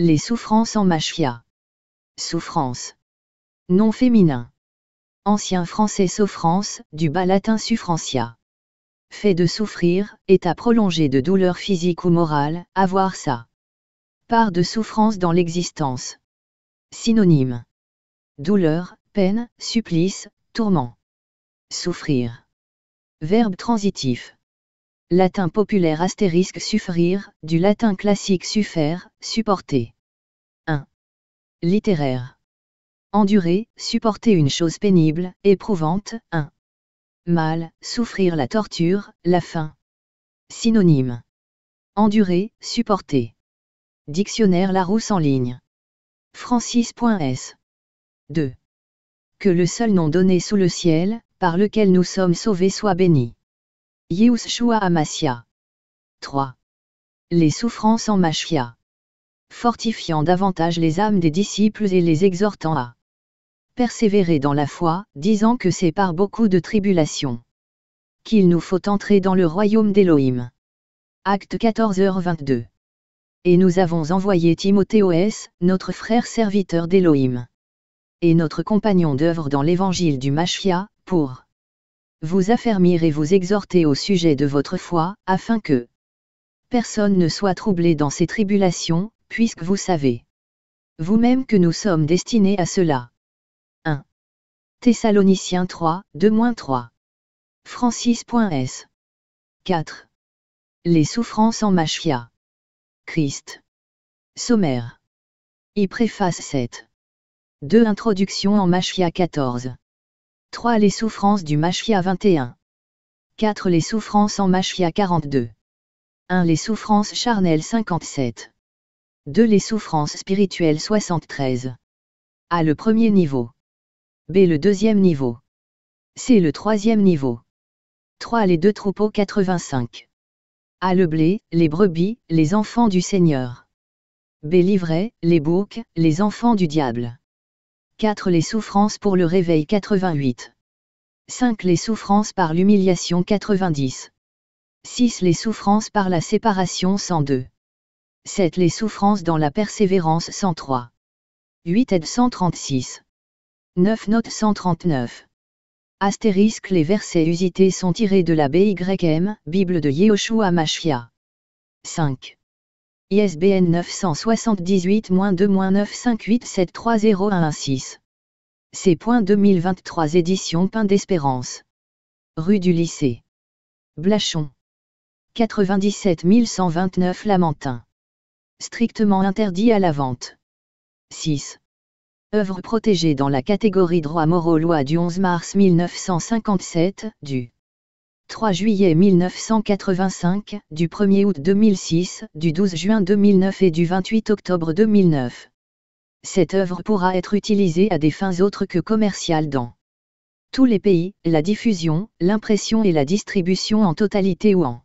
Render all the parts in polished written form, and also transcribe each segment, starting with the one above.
Les souffrances en mashia. Souffrance. Nom féminin. Ancien français souffrance, du bas latin suffrantia. Fait de souffrir, état prolongé de douleur physique ou morale, avoir sa part de souffrance dans l'existence. Synonyme. Douleur, peine, supplice, tourment. Souffrir. Verbe transitif. Latin populaire * suffrir, du latin classique suffer, supporter. 1. Littéraire. Endurer, supporter une chose pénible, éprouvante. 1. Mal, souffrir la torture, la faim. Synonyme. Endurer, supporter. Dictionnaire Larousse en ligne. Francis.s. 2. Que le seul nom donné sous le ciel, par lequel nous sommes sauvés soit béni. Yehoshua Amassia. 3. Les souffrances en mashia. Fortifiant davantage les âmes des disciples et les exhortant à persévérer dans la foi, disant que c'est par beaucoup de tribulations qu'il nous faut entrer dans le royaume d'Élohim. Acte 14h22. Et nous avons envoyé Timothée, notre frère serviteur d'Élohim, et notre compagnon d'œuvre dans l'évangile du Mashia, pour vous affermir et vous exhorter au sujet de votre foi, afin que personne ne soit troublé dans ces tribulations, puisque vous savez vous-même que nous sommes destinés à cela. 1. Thessaloniciens 3, 2-3. Francis.s. 4. Les souffrances en mashia. Christ. Sommaire. Préface 7. 2. Introduction en mashia 14. 3. Les souffrances du mashia 21. 4. Les souffrances en mashia 42. 1. Les souffrances charnelles 57. 2. Les souffrances spirituelles 73. A. Le premier niveau. B. Le deuxième niveau. C. Le troisième niveau. 3. Les deux troupeaux 85. A. Le blé, les brebis, les enfants du Seigneur. B. L'ivraie, les boucs, les enfants du diable. 4. Les souffrances pour le réveil 88. 5. Les souffrances par l'humiliation 90. 6. Les souffrances par la séparation 102. 7. Les souffrances dans la persévérance 103. 8. Aide 136. 9. Note 139. Astérisque. Les versets usités sont tirés de la BYM, Bible de Yehoshua Mashia. 5. ISBN 978-2-958730116. C.2023 Édition Pain d'Espérance. Rue du Lycée. Blachon. 97 129 Lamentin. Strictement interdit à la vente. 6. Œuvre protégée dans la catégorie droits moraux loi du 11 mars 1957, du 3 juillet 1985, du 1er août 2006, du 12 juin 2009 et du 28 octobre 2009. Cette œuvre pourra être utilisée à des fins autres que commerciales dans tous les pays, la diffusion, l'impression et la distribution en totalité ou en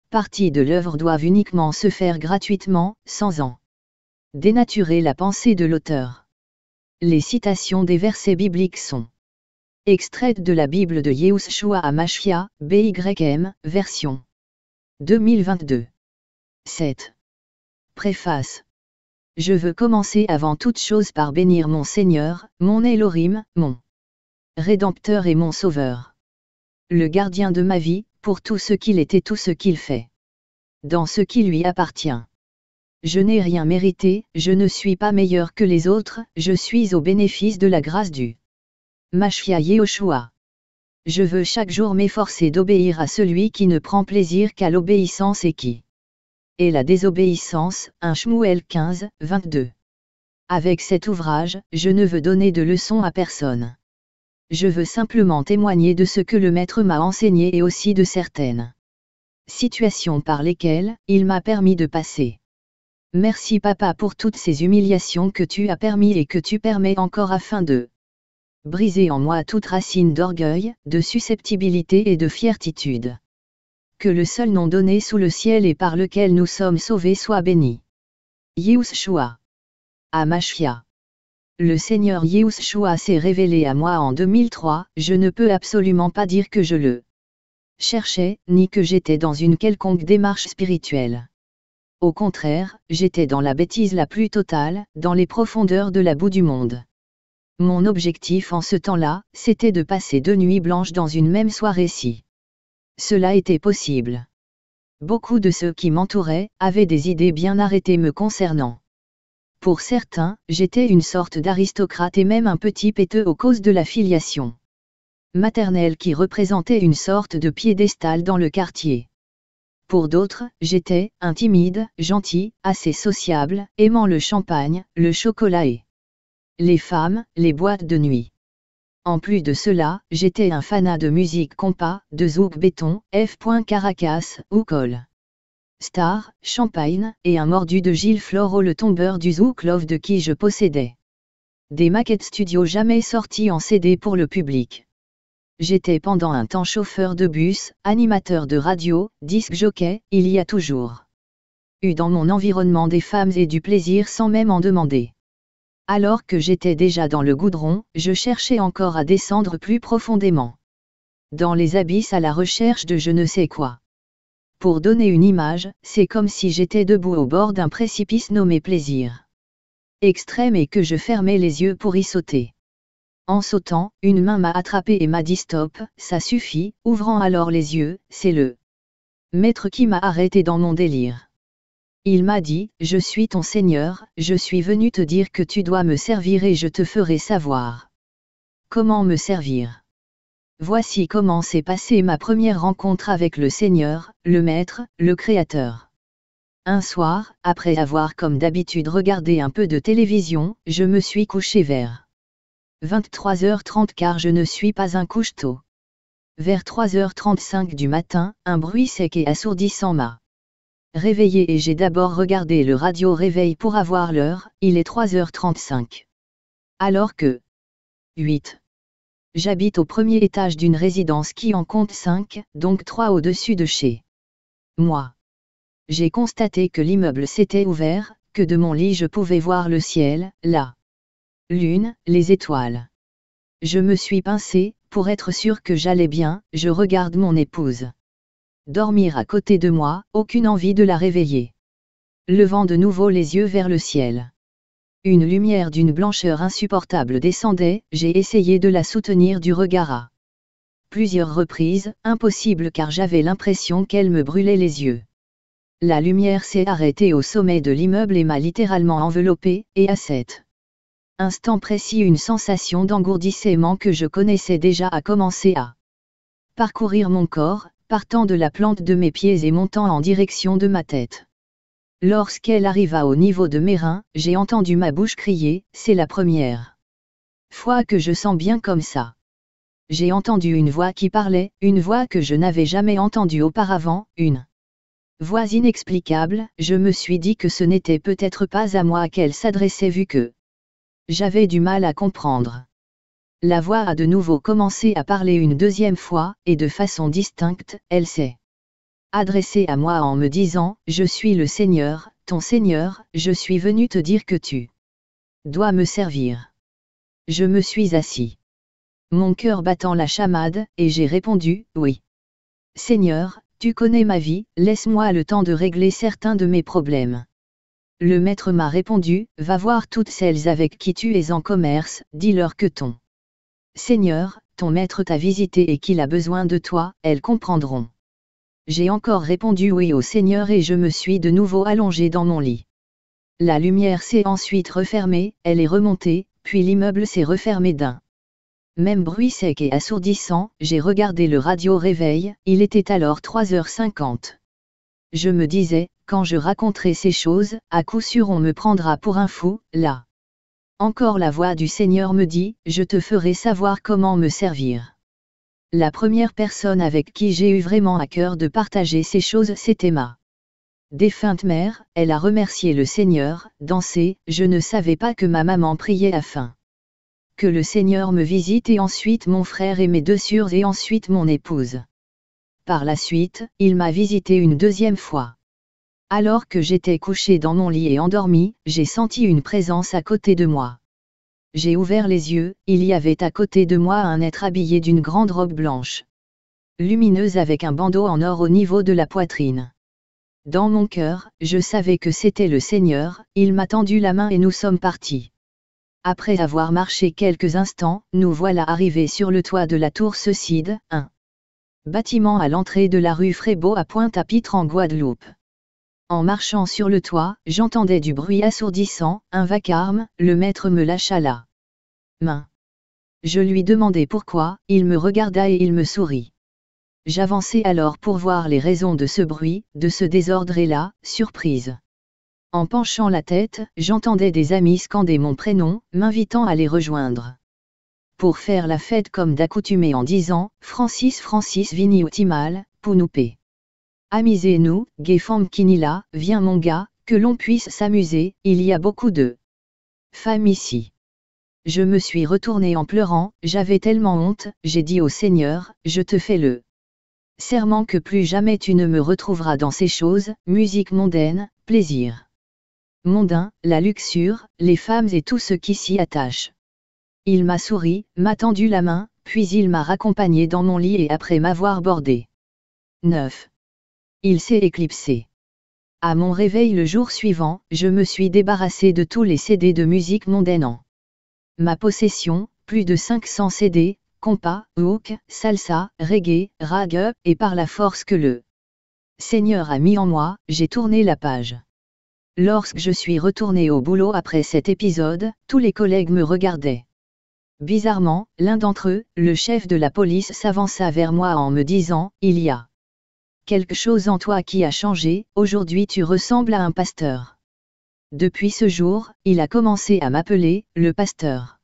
partie de l'œuvre doivent uniquement se faire gratuitement, sans en dénaturer la pensée de l'auteur. Les citations des versets bibliques sont extraites de la Bible de Yehoshua Mashia, BYM, version 2022. 7. Préface. Je veux commencer avant toute chose par bénir mon Seigneur, mon Elohim, mon Rédempteur et mon Sauveur. Le gardien de ma vie, pour tout ce qu'il est et tout ce qu'il fait. Dans ce qui lui appartient. Je n'ai rien mérité, je ne suis pas meilleur que les autres, je suis au bénéfice de la grâce du Mashia Yehoshua. Je veux chaque jour m'efforcer d'obéir à celui qui ne prend plaisir qu'à l'obéissance et qui est la désobéissance. 1 Shmuel 15, 22. Avec cet ouvrage, je ne veux donner de leçons à personne. Je veux simplement témoigner de ce que le Maître m'a enseigné et aussi de certaines situations par lesquelles il m'a permis de passer. Merci Papa pour toutes ces humiliations que tu as permis et que tu permets encore afin de briser en moi toute racine d'orgueil, de susceptibilité et de fiertitude. Que le seul nom donné sous le ciel et par lequel nous sommes sauvés soit béni. Yehoshua. Mashia. Le Seigneur Yehoshua s'est révélé à moi en 2003, je ne peux absolument pas dire que je le cherchais, ni que j'étais dans une quelconque démarche spirituelle. au contraire, j'étais dans la bêtise la plus totale, dans les profondeurs de la boue du monde. Mon objectif en ce temps-là, c'était de passer 2 nuits blanches dans une même soirée si cela était possible. Beaucoup de ceux qui m'entouraient avaient des idées bien arrêtées me concernant. Pour certains, j'étais une sorte d'aristocrate et même un petit péteux aux causes de la filiation maternelle qui représentait une sorte de piédestal dans le quartier. Pour d'autres, j'étais un timide, gentil, assez sociable, aimant le champagne, le chocolat et les femmes, les boîtes de nuit. En plus de cela, j'étais un fanat de musique compas, de zouk béton, F. Caracas, ou Col Star, Champagne, et un mordu de Gilles Floro le tombeur du zouk love de qui je possédais des maquettes studio jamais sorties en CD pour le public. J'étais pendant un temps chauffeur de bus, animateur de radio, disc jockey, il y a toujours eu dans mon environnement des femmes et du plaisir sans même en demander. Alors que j'étais déjà dans le goudron, je cherchais encore à descendre plus profondément dans les abysses à la recherche de je ne sais quoi. Pour donner une image, c'est comme si j'étais debout au bord d'un précipice nommé plaisir extrême et que je fermais les yeux pour y sauter. En sautant, une main m'a attrapé et m'a dit stop, ça suffit, ouvrant alors les yeux, c'est le maître qui m'a arrêté dans mon délire. Il m'a dit, je suis ton Seigneur, je suis venu te dire que tu dois me servir et je te ferai savoir comment me servir. Voici comment s'est passée ma première rencontre avec le Seigneur, le Maître, le Créateur. Un soir, après avoir comme d'habitude regardé un peu de télévision, je me suis couché vers 23h30 car je ne suis pas un couche-tôt. Vers 3h35 du matin, un bruit sec et assourdissant m'a réveillé et j'ai d'abord regardé le radio réveil pour avoir l'heure, il est 3h35. Alors que 8. J'habite au premier étage d'une résidence qui en compte 5, donc 3 au-dessus de chez moi. J'ai constaté que l'immeuble s'était ouvert, que de mon lit je pouvais voir le ciel, la lune, les étoiles. Je me suis pincé, pour être sûr que j'allais bien, je regarde mon épouse dormir à côté de moi, aucune envie de la réveiller. Levant de nouveau les yeux vers le ciel. Une lumière d'une blancheur insupportable descendait, j'ai essayé de la soutenir du regard à plusieurs reprises, impossible car j'avais l'impression qu'elle me brûlait les yeux. La lumière s'est arrêtée au sommet de l'immeuble et m'a littéralement enveloppé, et à cet instant précis une sensation d'engourdissement que je connaissais déjà a commencé à parcourir mon corps, partant de la plante de mes pieds et montant en direction de ma tête. Lorsqu'elle arriva au niveau de mes reins, j'ai entendu ma bouche crier, c'est la première fois que je sens bien comme ça. J'ai entendu une voix qui parlait, une voix que je n'avais jamais entendue auparavant, une voix inexplicable, je me suis dit que ce n'était peut-être pas à moi qu'elle s'adressait vu que j'avais du mal à comprendre. La voix a de nouveau commencé à parler une deuxième fois, et de façon distincte, elle s'est adressée à moi en me disant, je suis le Seigneur, ton Seigneur, je suis venu te dire que tu dois me servir. Je me suis assis. Mon cœur battant la chamade, et j'ai répondu, oui. Seigneur, tu connais ma vie, laisse-moi le temps de régler certains de mes problèmes. Le maître m'a répondu, va voir toutes celles avec qui tu es en commerce, dis-leur que ton Seigneur, ton maître t'a visité et qu'il a besoin de toi, elles comprendront. J'ai encore répondu oui au Seigneur et je me suis de nouveau allongé dans mon lit. La lumière s'est ensuite refermée, elle est remontée, puis l'immeuble s'est refermé d'un même bruit sec et assourdissant, j'ai regardé le radio réveil, il était alors 3h50. Je me disais, quand je raconterai ces choses, à coup sûr on me prendra pour un fou, là. Encore la voix du Seigneur me dit, je te ferai savoir comment me servir. La première personne avec qui j'ai eu vraiment à cœur de partager ces choses c'était ma défunte mère, elle a remercié le Seigneur, dansé, je ne savais pas que ma maman priait afin que le Seigneur me visite et ensuite mon frère et mes 2 sœurs et ensuite mon épouse. Par la suite, il m'a visité une deuxième fois. Alors que j'étais couché dans mon lit et endormi, j'ai senti une présence à côté de moi. J'ai ouvert les yeux, il y avait à côté de moi un être habillé d'une grande robe blanche, lumineuse avec un bandeau en or au niveau de la poitrine. Dans mon cœur, je savais que c'était le Seigneur, il m'a tendu la main et nous sommes partis. Après avoir marché quelques instants, nous voilà arrivés sur le toit de la tour Cecide, un bâtiment à l'entrée de la rue Frébeau à Pointe-à-Pitre en Guadeloupe. En marchant sur le toit, j'entendais du bruit assourdissant, un vacarme, le maître me lâcha la main. Je lui demandai pourquoi, il me regarda et il me sourit. J'avançai alors pour voir les raisons de ce bruit, de ce désordre et la surprise. En penchant la tête, j'entendais des amis scander mon prénom, m'invitant à les rejoindre. Pour faire la fête comme d'accoutumé en disant « Francis Francis vini utimal, Pounoupé. Amusez-nous, gai femme kinila, viens mon gars, que l'on puisse s'amuser, il y a beaucoup de femmes ici. » Je me suis retourné en pleurant, j'avais tellement honte, j'ai dit au Seigneur, je te fais le serment que plus jamais tu ne me retrouveras dans ces choses, musique mondaine, plaisir mondain, la luxure, les femmes et tout ce qui s'y attache. Il m'a souri, m'a tendu la main, puis il m'a raccompagné dans mon lit et après m'avoir bordé. 9. Il s'est éclipsé. À mon réveil le jour suivant, je me suis débarrassé de tous les CD de musique mondaine en ma possession, plus de 500 CD, compas, hook, salsa, reggae, rag, et par la force que le Seigneur a mis en moi, j'ai tourné la page. Lorsque je suis retourné au boulot après cet épisode, tous les collègues me regardaient. Bizarrement, l'un d'entre eux, le chef de la police, s'avança vers moi en me disant « Il y a quelque chose en toi qui a changé, aujourd'hui tu ressembles à un pasteur. » Depuis ce jour, il a commencé à m'appeler « le pasteur ».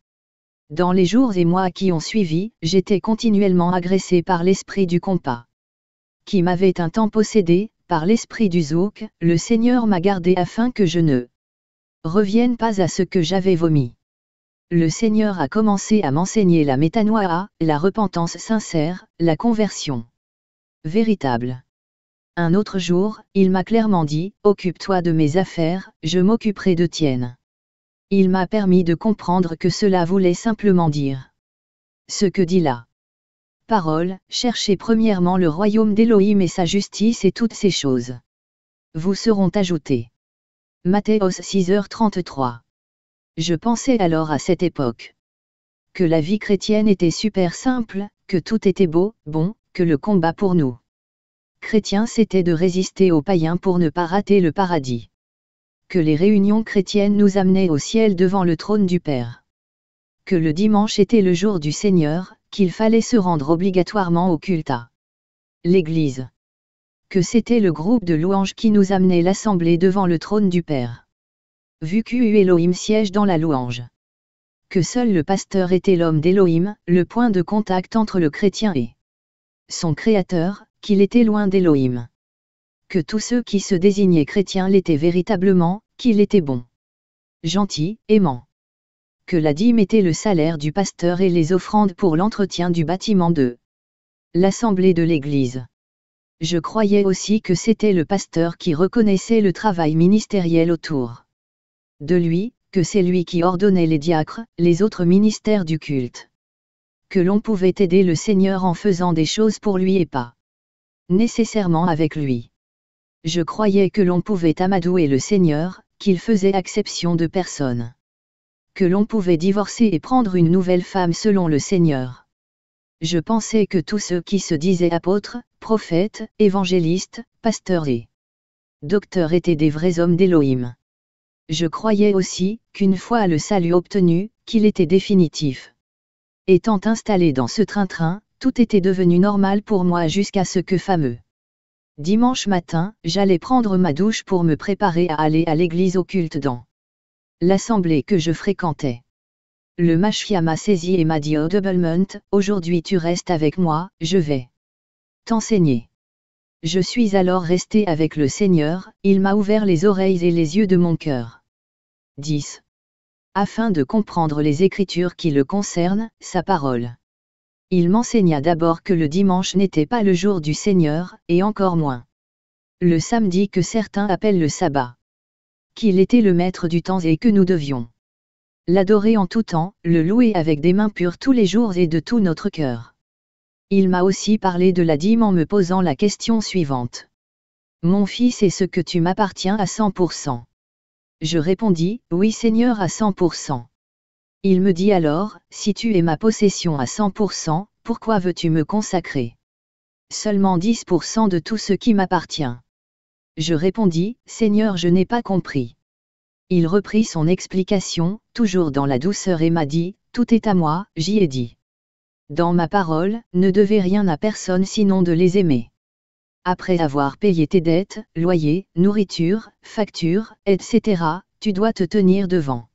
Dans les jours et mois qui ont suivi, j'étais continuellement agressé par l'esprit du compas, qui m'avait un temps possédé. Par l'esprit du zouk, le Seigneur m'a gardé afin que je ne revienne pas à ce que j'avais vomi. Le Seigneur a commencé à m'enseigner la métanoïa, la repentance sincère, la conversion véritable. Un autre jour, il m'a clairement dit, « Occupe-toi de mes affaires, je m'occuperai de tiennes. » Il m'a permis de comprendre que cela voulait simplement dire ce que dit là. Parole, cherchez premièrement le royaume d'Élohim et sa justice et toutes ces choses vous seront ajoutées. Matthéos 6h33. Je pensais alors à cette époque que la vie chrétienne était super simple, que tout était beau, bon, que le combat pour nous chrétiens c'était de résister aux païens pour ne pas rater le paradis. Que les réunions chrétiennes nous amenaient au ciel devant le trône du Père. Que le dimanche était le jour du Seigneur, qu'il fallait se rendre obligatoirement au culte à l'Église. Que c'était le groupe de louanges qui nous amenait l'assemblée devant le trône du Père. Vu qu'U Elohim siège dans la louange. Que seul le pasteur était l'homme d'Élohim, le point de contact entre le chrétien et son Créateur, qu'il était loin d'Élohim. Que tous ceux qui se désignaient chrétiens l'étaient véritablement, qu'il était bon, gentil, aimant. Que la dîme était le salaire du pasteur et les offrandes pour l'entretien du bâtiment de l'assemblée de l'Église. Je croyais aussi que c'était le pasteur qui reconnaissait le travail ministériel autour de lui, que c'est lui qui ordonnait les diacres, les autres ministères du culte. Que l'on pouvait aider le Seigneur en faisant des choses pour lui et pas nécessairement avec lui. Je croyais que l'on pouvait amadouer le Seigneur, qu'il faisait exception de personne. Que l'on pouvait divorcer et prendre une nouvelle femme selon le Seigneur. Je pensais que tous ceux qui se disaient apôtres, prophètes, évangélistes, pasteurs et docteurs étaient des vrais hommes d'Élohim. Je croyais aussi, qu'une fois le salut obtenu, qu'il était définitif. Étant installé dans ce train-train, tout était devenu normal pour moi jusqu'à ce que fameux dimanche matin, j'allais prendre ma douche pour me préparer à aller à l'église au culte dans l'assemblée que je fréquentais. Le Mashia m'a saisi et m'a dit audiblement, aujourd'hui tu restes avec moi, je vais t'enseigner. Je suis alors resté avec le Seigneur, il m'a ouvert les oreilles et les yeux de mon cœur. 10. Afin de comprendre les Écritures qui le concernent, sa parole. Il m'enseigna d'abord que le dimanche n'était pas le jour du Seigneur, et encore moins le samedi que certains appellent le sabbat. Qu'il était le maître du temps et que nous devions l'adorer en tout temps, le louer avec des mains pures tous les jours et de tout notre cœur. Il m'a aussi parlé de la dîme en me posant la question suivante. Mon fils est ce que tu m'appartiens à 100%. Je répondis, oui Seigneur à 100%. Il me dit alors, si tu es ma possession à 100%, pourquoi veux-tu me consacrer? Seulement 10% de tout ce qui m'appartient. Je répondis, Seigneur je n'ai pas compris. Il reprit son explication, toujours dans la douceur et m'a dit, tout est à moi, j'y ai dit. Dans ma parole, ne devez rien à personne sinon de les aimer. Après avoir payé tes dettes, loyer, nourriture, factures, etc., tu dois te tenir devant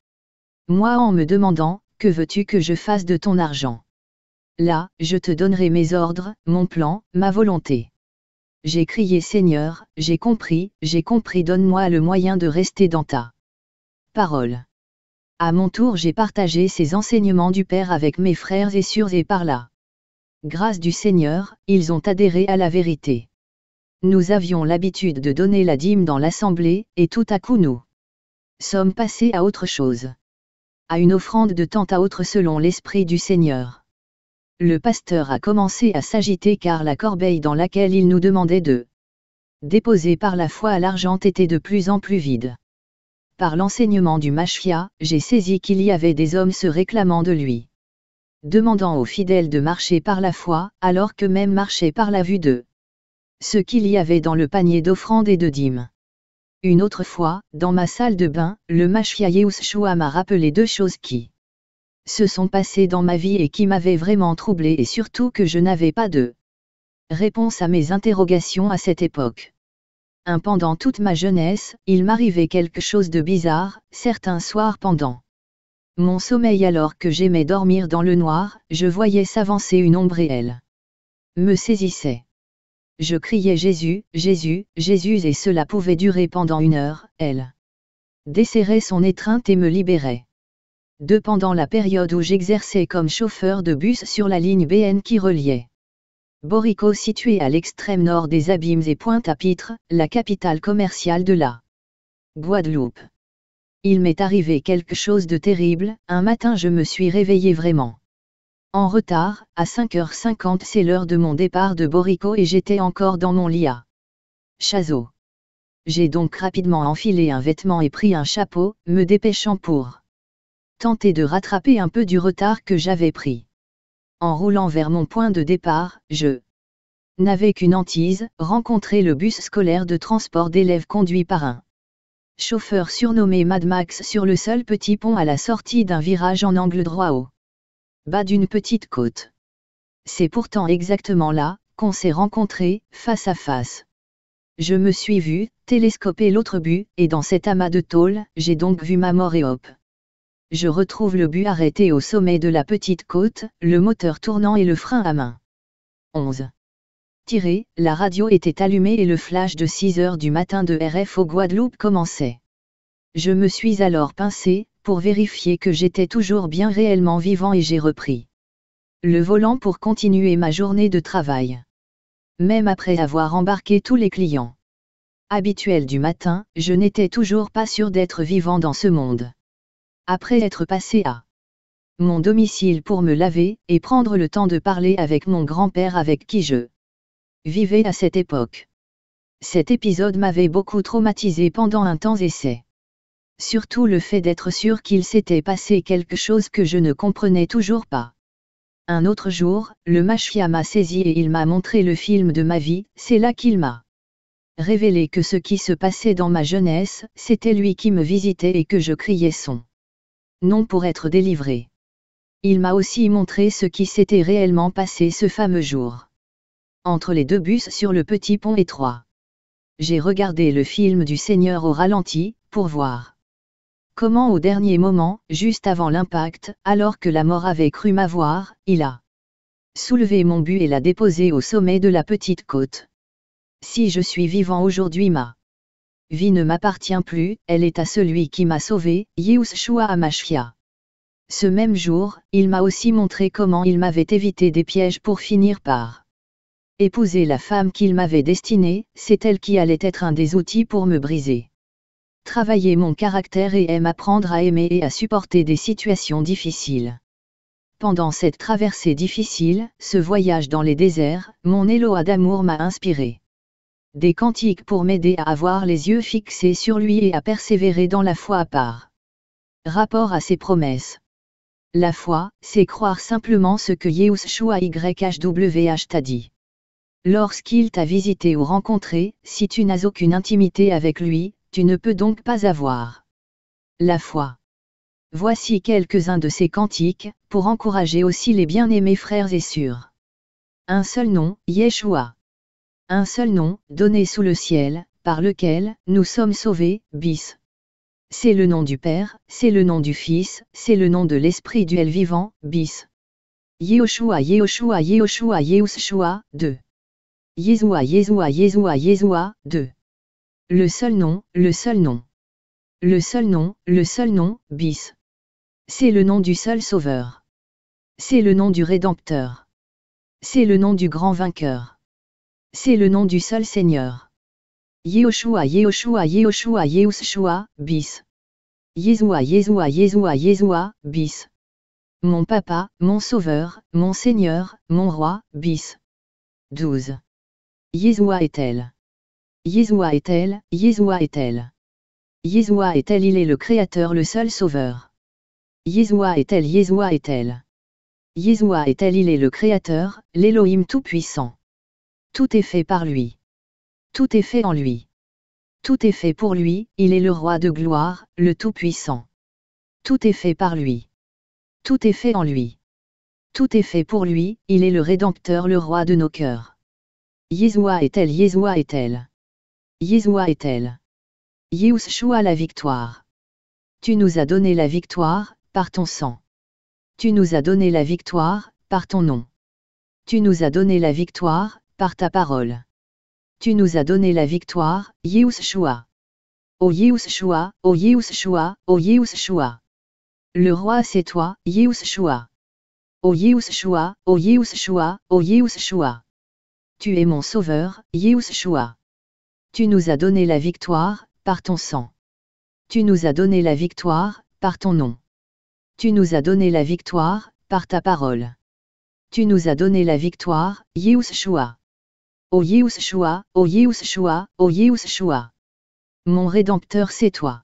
moi en me demandant, que veux-tu que je fasse de ton argent? Là, je te donnerai mes ordres, mon plan, ma volonté. J'ai crié Seigneur, j'ai compris, donne-moi le moyen de rester dans ta parole. À mon tour j'ai partagé ces enseignements du Père avec mes frères et sœurs et par la grâce du Seigneur, ils ont adhéré à la vérité. Nous avions l'habitude de donner la dîme dans l'assemblée, et tout à coup nous sommes passés à autre chose. À une offrande de temps à autre selon l'Esprit du Seigneur. Le pasteur a commencé à s'agiter car la corbeille dans laquelle il nous demandait de déposer par la foi à l'argent était de plus en plus vide. Par l'enseignement du Mashia, j'ai saisi qu'il y avait des hommes se réclamant de lui, demandant aux fidèles de marcher par la foi, alors que même marcher par la vue de ce qu'il y avait dans le panier d'offrande et de dîmes. Une autre fois, dans ma salle de bain, le Mashia Yehoshua m'a rappelé deux choses qui se sont passées dans ma vie et qui m'avaient vraiment troublé et surtout que je n'avais pas de réponse à mes interrogations à cette époque. Pendant toute ma jeunesse, il m'arrivait quelque chose de bizarre, certains soirs pendant mon sommeil alors que j'aimais dormir dans le noir, je voyais s'avancer une ombre et elle me saisissait. Je criais Jésus, Jésus, Jésus et cela pouvait durer pendant 1 heure, elle desserrait son étreinte et me libérait. Pendant la période où j'exerçais comme chauffeur de bus sur la ligne BN qui reliait Borico située à l'extrême nord des Abîmes et Pointe-à-Pitre, la capitale commerciale de la Guadeloupe. Il m'est arrivé quelque chose de terrible, un matin je me suis réveillé vraiment en retard, à 5h50 c'est l'heure de mon départ de Borico et j'étais encore dans mon lit à Chazeau. J'ai donc rapidement enfilé un vêtement et pris un chapeau, me dépêchant pour tenter de rattraper un peu du retard que j'avais pris. En roulant vers mon point de départ, je n'avais qu'une hantise, rencontrer le bus scolaire de transport d'élèves conduit par un chauffeur surnommé Mad Max sur le seul petit pont à la sortie d'un virage en angle droit au bas d'une petite côte. C'est pourtant exactement là qu'on s'est rencontrés, face à face. Je me suis vu, télescoper l'autre but, et dans cet amas de tôle, j'ai donc vu ma mort et hop. Je retrouve le but arrêté au sommet de la petite côte, le moteur tournant et le frein à main. 11. La radio était allumée et le flash de 6 heures du matin de RF au Guadeloupe commençait. Je me suis alors pincé, pour vérifier que j'étais toujours bien réellement vivant et j'ai repris le volant pour continuer ma journée de travail. Même après avoir embarqué tous les clients habituels du matin, je n'étais toujours pas sûr d'être vivant dans ce monde. Après être passé à mon domicile pour me laver, et prendre le temps de parler avec mon grand-père avec qui je vivais à cette époque. Cet épisode m'avait beaucoup traumatisé pendant un temps et c'est surtout le fait d'être sûr qu'il s'était passé quelque chose que je ne comprenais toujours pas. Un autre jour, le Mashia m'a saisi et il m'a montré le film de ma vie, c'est là qu'il m'a révélé que ce qui se passait dans ma jeunesse, c'était lui qui me visitait et que je criais son nom pour être délivré. Il m'a aussi montré ce qui s'était réellement passé ce fameux jour. Entre les deux bus sur le petit pont étroit. J'ai regardé le film du Seigneur au ralenti, pour voir comment au dernier moment, juste avant l'impact, alors que la mort avait cru m'avoir, il a soulevé mon but et l'a déposé au sommet de la petite côte. Si je suis vivant aujourd'hui ma vie ne m'appartient plus, elle est à celui qui m'a sauvé, Yehoshua HaMashiach. Ce même jour, il m'a aussi montré comment il m'avait évité des pièges pour finir par épouser la femme qu'il m'avait destinée, c'est elle qui allait être un des outils pour me briser. Travailler mon caractère et apprendre à aimer et à supporter des situations difficiles. Pendant cette traversée difficile, ce voyage dans les déserts, mon éloa d'amour m'a inspiré des cantiques pour m'aider à avoir les yeux fixés sur lui et à persévérer dans la foi à part. Rapport à ses promesses. La foi, c'est croire simplement ce que Yehoshua YHWH t'a dit. Lorsqu'il t'a visité ou rencontré, si tu n'as aucune intimité avec lui, tu ne peux donc pas avoir la foi. Voici quelques-uns de ces cantiques, pour encourager aussi les bien-aimés frères et sœurs. Un seul nom, Yeshua. Un seul nom, donné sous le ciel, par lequel nous sommes sauvés, bis. C'est le nom du Père, c'est le nom du Fils, c'est le nom de l'Esprit duel vivant, bis. Yehoshua Yehoshua Yehoshua Yehoshua, 2. Yeshua Yeshua Yeshua Yeshua, 2. Le seul nom, le seul nom. Le seul nom, bis. C'est le nom du seul Sauveur. C'est le nom du Rédempteur. C'est le nom du grand vainqueur. C'est le nom du seul Seigneur. Yehoshua Yehoshua Yehoshua Yehoshua, bis. Yeshua Yeshua Yeshua Yeshua, bis. Mon Papa, mon Sauveur, mon Seigneur, mon Roi, bis. 12. Yeshua est-elle. Yeshua est-elle, Yeshua est-elle. Yeshua est-elle, il est le Créateur, le seul Sauveur. Yeshua est-elle, Yeshua est-elle. Yeshua est-elle, il est le Créateur, l'Élohim Tout-Puissant. Tout est fait par lui. Tout est fait en lui. Tout est fait pour lui, il est le Roi de gloire, le Tout-Puissant. Tout est fait par lui. Tout est fait en lui. Tout est fait pour lui, il est le Rédempteur, le Roi de nos cœurs. Yeshua est-elle, Yeshua est-elle. Yeshua est-elle. Yehoshua la victoire. Tu nous as donné la victoire, par ton sang. Tu nous as donné la victoire, par ton nom. Tu nous as donné la victoire, par ta parole. Tu nous as donné la victoire, Yehoshua. Ô Yehoshua, ô Yehoshua, ô Yehoshua. Le roi c'est toi, Yehoshua. Ô Yehoshua, ô Yehoshua, ô Yehoshua. Tu es mon sauveur, Yehoshua. Tu nous as donné la victoire, par ton sang. Tu nous as donné la victoire, par ton nom. Tu nous as donné la victoire, par ta parole. Tu nous as donné la victoire, Yehoshua. Ô Yehoshua, ô Yehoshua, ô Yehoshua. Mon Rédempteur c'est toi.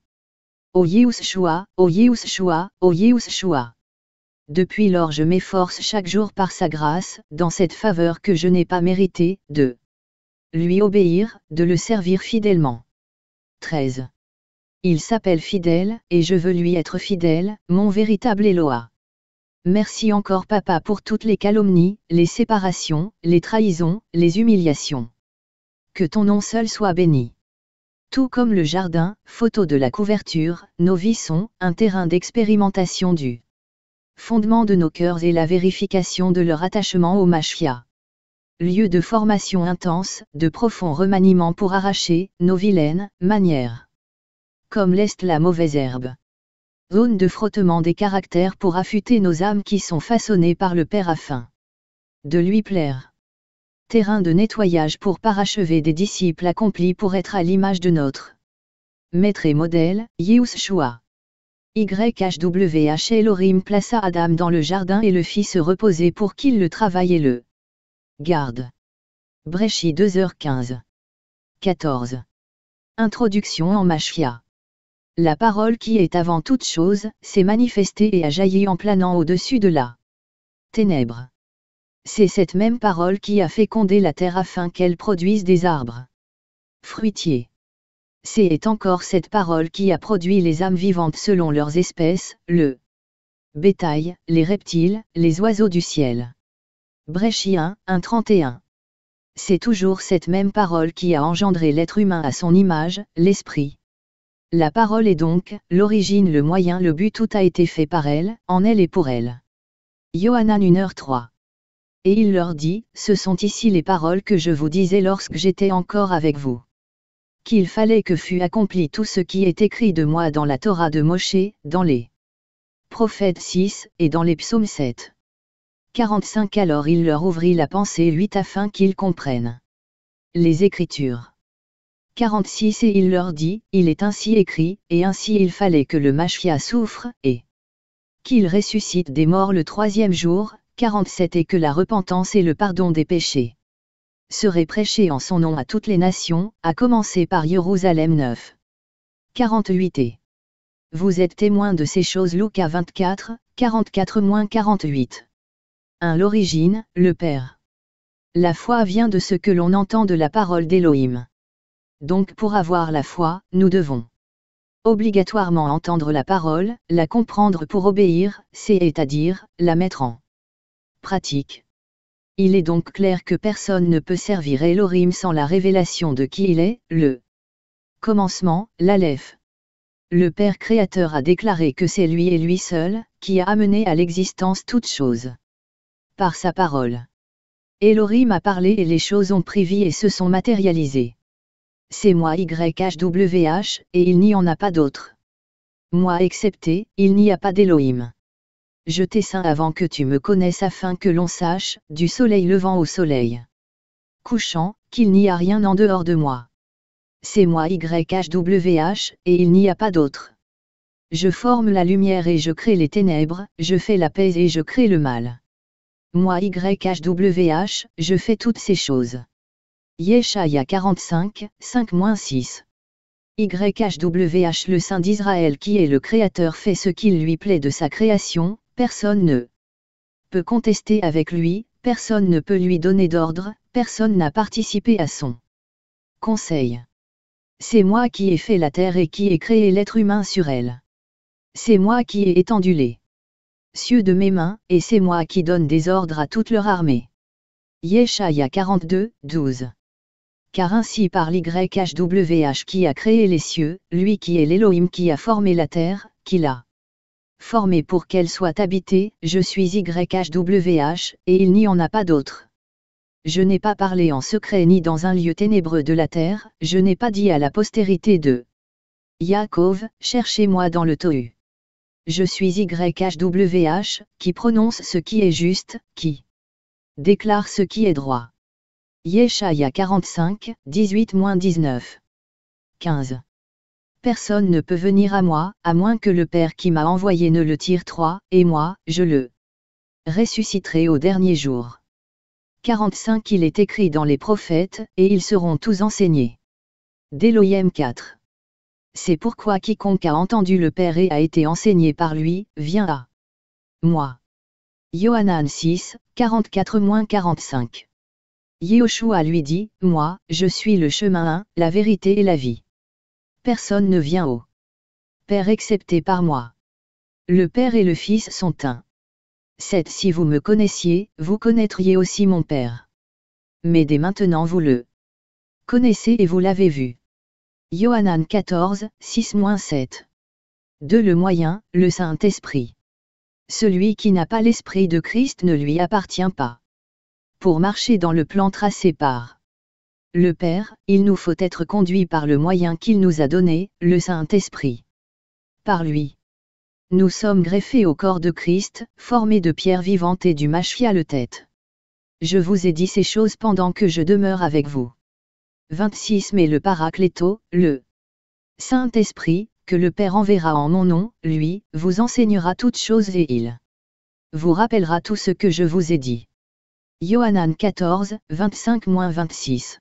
Ô Yehoshua, ô Yehoshua, ô Yehoshua. Depuis lors je m'efforce chaque jour par sa grâce, dans cette faveur que je n'ai pas méritée, de lui obéir, de le servir fidèlement. 13. Il s'appelle fidèle, et je veux lui être fidèle, mon véritable Eloah. Merci encore Papa pour toutes les calomnies, les séparations, les trahisons, les humiliations. Que ton nom seul soit béni. Tout comme le jardin, photo de la couverture, nos vies sont un terrain d'expérimentation du fondement de nos cœurs et la vérification de leur attachement au Mashia. Lieu de formation intense, de profond remaniement pour arracher nos vilaines manières. Comme l'est la mauvaise herbe. Zone de frottement des caractères pour affûter nos âmes qui sont façonnées par le Père afin de lui plaire. Terrain de nettoyage pour parachever des disciples accomplis pour être à l'image de notre Maître et modèle, Yehoshua. YHWH Elohim plaça Adam dans le jardin et le fit se reposer pour qu'il le travaille et le garde. Bréchis 2h15. 14. Introduction en Mashia. La parole qui est avant toute chose, s'est manifestée et a jailli en planant au-dessus de la ténèbre. C'est cette même parole qui a fécondé la terre afin qu'elle produise des arbres fruitiers. C'est encore cette parole qui a produit les âmes vivantes selon leurs espèces, le bétail, les reptiles, les oiseaux du ciel. Bréchis 1:31. C'est toujours cette même parole qui a engendré l'être humain à son image, l'esprit. La parole est donc, l'origine, le moyen, le but, tout a été fait par elle, en elle et pour elle. Yohanan 1h3. Et il leur dit, ce sont ici les paroles que je vous disais lorsque j'étais encore avec vous. Qu'il fallait que fût accompli tout ce qui est écrit de moi dans la Torah de Moshe, dans les prophètes 6, et dans les psaumes 7. 45. Alors il leur ouvrit la pensée 8 afin qu'ils comprennent les Écritures. 46. Et il leur dit, il est ainsi écrit, et ainsi il fallait que le Mashia souffre, et qu'il ressuscite des morts le 3e jour. 47. Et que la repentance et le pardon des péchés serait prêché en son nom à toutes les nations, à commencer par Jérusalem 9. 48 et vous êtes témoins de ces choses. Luc 24, 44-48. 1. L'origine, le Père. La foi vient de ce que l'on entend de la parole d'Élohim. Donc pour avoir la foi, nous devons obligatoirement entendre la parole, la comprendre pour obéir, c'est-à-dire, la mettre en pratique. Il est donc clair que personne ne peut servir Elohim sans la révélation de qui il est, le commencement, l'Aleph. Le Père Créateur a déclaré que c'est lui et lui seul, qui a amené à l'existence toutes choses. Par sa parole. Elohim a parlé et les choses ont pris vie et se sont matérialisées. C'est moi YHWH, et il n'y en a pas d'autre. Moi excepté, il n'y a pas d'Elohim. Je t'ai saint avant que tu me connaisses afin que l'on sache, du soleil levant au soleil couchant, qu'il n'y a rien en dehors de moi. C'est moi YHWH, et il n'y a pas d'autre. Je forme la lumière et je crée les ténèbres, je fais la paix et je crée le mal. Moi YHWH, je fais toutes ces choses. Yeshaya 45, 5-6. YHWH, le Saint d'Israël qui est le Créateur, fait ce qu'il lui plaît de sa création, personne ne peut contester avec lui, personne ne peut lui donner d'ordre, personne n'a participé à son conseil. C'est moi qui ai fait la terre et qui ai créé l'être humain sur elle. C'est moi qui ai étendu les cieux de mes mains, et c'est moi qui donne des ordres à toute leur armée. Yeshaya 42, 12. Car ainsi parle YHWH qui a créé les cieux, lui qui est l'Élohim qui a formé la terre, qui l'a formée pour qu'elle soit habitée, je suis YHWH, et il n'y en a pas d'autre. Je n'ai pas parlé en secret ni dans un lieu ténébreux de la terre, je n'ai pas dit à la postérité de Yaakov, cherchez-moi dans le Tohu. Je suis YHWH, qui prononce ce qui est juste, qui déclare ce qui est droit. Yeshaya 45, 18-19. 15. Personne ne peut venir à moi, à moins que le Père qui m'a envoyé ne le tire. 3, et moi, je le ressusciterai au dernier jour. 45. Il est écrit dans les prophètes, et ils seront tous enseignés. D'Élohim 4. C'est pourquoi quiconque a entendu le Père et a été enseigné par lui, vient à moi. Yohanan 6, 44-45. Yehoshua lui dit, moi, je suis le chemin, la vérité et la vie. Personne ne vient au Père excepté par moi. Le Père et le Fils sont un. 7. Si vous me connaissiez, vous connaîtriez aussi mon Père. Mais dès maintenant vous le connaissez et vous l'avez vu. Yohanan 14, 6-7. 2. Le moyen, le Saint-Esprit. Celui qui n'a pas l'Esprit de Christ ne lui appartient pas. Pour marcher dans le plan tracé par le Père, il nous faut être conduits par le moyen qu'il nous a donné, le Saint-Esprit. Par lui, nous sommes greffés au corps de Christ, formés de pierre vivante et du Machia le tête. Je vous ai dit ces choses pendant que je demeure avec vous. 26. Mais le Paracléto, le Saint-Esprit, que le Père enverra en mon nom, lui, vous enseignera toutes choses et il vous rappellera tout ce que je vous ai dit. Yohanan 14, 25-26.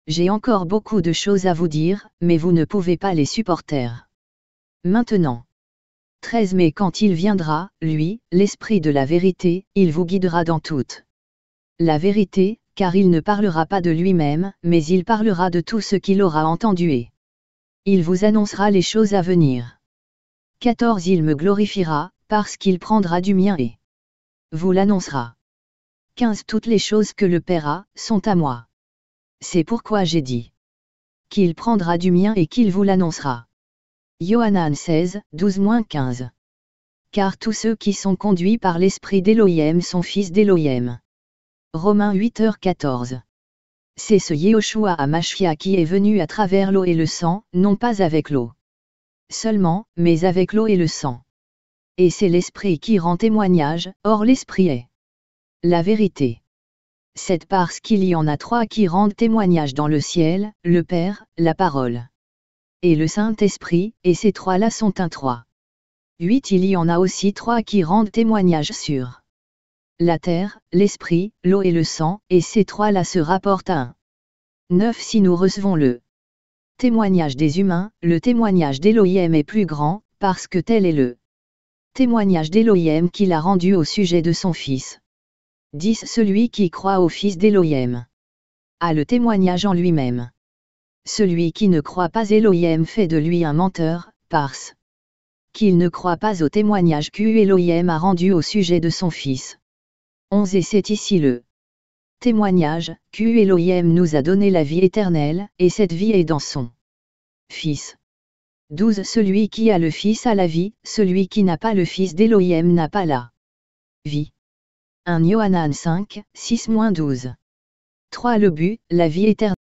J'ai encore beaucoup de choses à vous dire, mais vous ne pouvez pas les supporter. Maintenant. 13. Mais quand il viendra, lui, l'Esprit de la vérité, il vous guidera dans toute la vérité, car il ne parlera pas de lui-même, mais il parlera de tout ce qu'il aura entendu et il vous annoncera les choses à venir. 14. Il me glorifiera, parce qu'il prendra du mien et vous l'annoncera. 15. Toutes les choses que le Père a, sont à moi. C'est pourquoi j'ai dit qu'il prendra du mien et qu'il vous l'annoncera. Yohanan 16, 12-15. Car tous ceux qui sont conduits par l'Esprit d'Élohim sont fils d'Élohim. Romains 8h14. C'est ce Yehoshua HaMashiach qui est venu à travers l'eau et le sang, non pas avec l'eau seulement, mais avec l'eau et le sang. Et c'est l'Esprit qui rend témoignage, or l'Esprit est la vérité. 7. Parce qu'il y en a 3 qui rendent témoignage dans le ciel, le Père, la Parole et le Saint-Esprit, et ces 3-là sont un 3. 8. Il y en a aussi 3 qui rendent témoignage sur la terre, l'esprit, l'eau et le sang, et ces trois-là se rapportent à un. 9. Si nous recevons le témoignage des humains, le témoignage d'Élohim est plus grand, parce que tel est le témoignage d'Élohim qu'il a rendu au sujet de son Fils. 10. Celui qui croit au Fils d'Élohim a le témoignage en lui-même. Celui qui ne croit pas Élohim fait de lui un menteur, parce qu'il ne croit pas au témoignage qu'Élohim a rendu au sujet de son Fils. 11. Et c'est ici le témoignage, qu'Élohim nous a donné la vie éternelle, et cette vie est dans son Fils. 12. Celui qui a le Fils a la vie, celui qui n'a pas le Fils d'Élohim n'a pas la vie. 1 Yohanan 5, 6-12. 3. Le but, la vie éternelle.